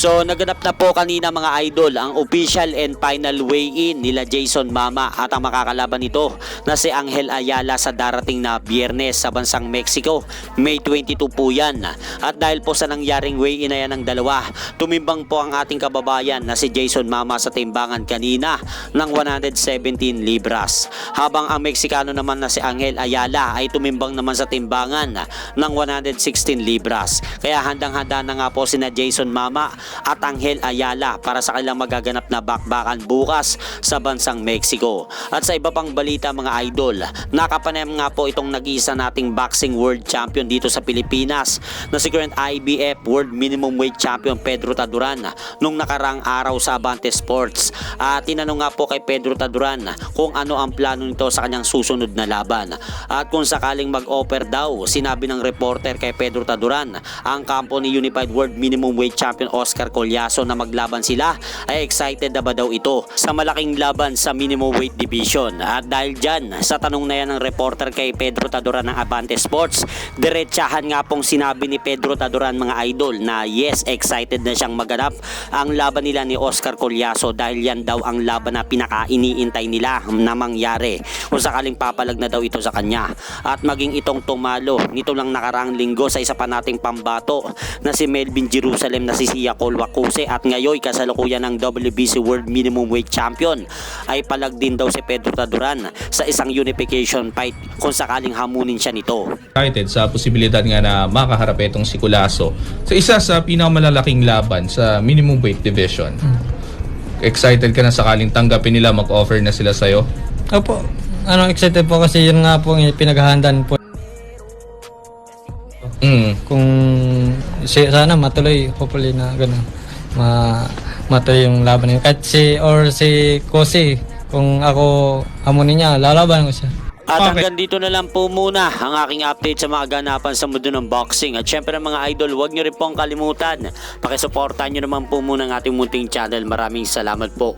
So naganap na po kanina mga idol ang official and final weigh-in nila Jason Mama at ang makakalaban nito na si Angel Ayala sa darating na Biyernes sa bansang Mexico. May 22 po yan. At dahil po sa nangyaring weigh-in na yan ng dalawa, tumimbang po ang ating kababayan na si Jason Mama sa timbangan kanina ng 117 libras. Habang ang Meksikano naman na si Angel Ayala ay tumimbang naman sa timbangan ng 116 libras. Kaya handang-handa na nga po sina Jason Mama at Angel Ayala para sa kanilang magaganap na bakbakan bukas sa bansang Mexico. At sa iba pang balita mga idol, nakapanayam nga po itong nag-iisa nating boxing world champion dito sa Pilipinas na si current IBF World Minimum Weight Champion Pedro Taduran nung nakarang araw sa Abante Sports. At tinanong nga po kay Pedro Taduran kung ano ang plano nito sa kanyang susunod na laban. At kung sakaling mag-offer daw, sinabi ng reporter kay Pedro Taduran ang kampo ni Unified World Minimum Weight Champion Oscar Collazo na maglaban sila ay excited na ba daw ito sa malaking laban sa minimum weight division. At dahil dyan sa tanong na yan ng reporter kay Pedro Taduran ng Abante Sports, diretsahan nga pong sinabi ni Pedro Taduran mga idol na yes, excited na siyang maganap ang laban nila ni Oscar Collazo dahil yan daw ang laban na pinaka-iniintay nila na mangyari kung sakaling papalag na daw ito sa kanya. At maging itong tumalo nito lang nakaraang linggo sa isa pa nating pambato na si Melvin Jerusalem na si Sia Colwacuse at ngayon kasalukuyan ng WBC World Minimum Weight Champion ay palag din daw si Pedro Taduran sa isang unification fight kung sakaling hamunin siya nito. Excited sa posibilidad nga na makaharap itong si Collazo sa isa sa pinakamalalaking laban sa minimum weight division. Excited ka na sakaling tanggapin nila, mag-offer na sila sa'yo? Opo, excited po kasi yun nga po pinaghahandaan po. Kung sana matuloy, hopefully na gano'n, matuloy yung laban niya. Kahit si Kosi, kung ako hamunin niya, lalaban ko siya. At hanggang dito na lang po muna ang aking update sa mga ganapan sa mundo ng boxing. At syempre mga idol, huwag nyo rin pong kalimutan, pakisuportahan nyo naman po muna ang ating munting channel. Maraming salamat po.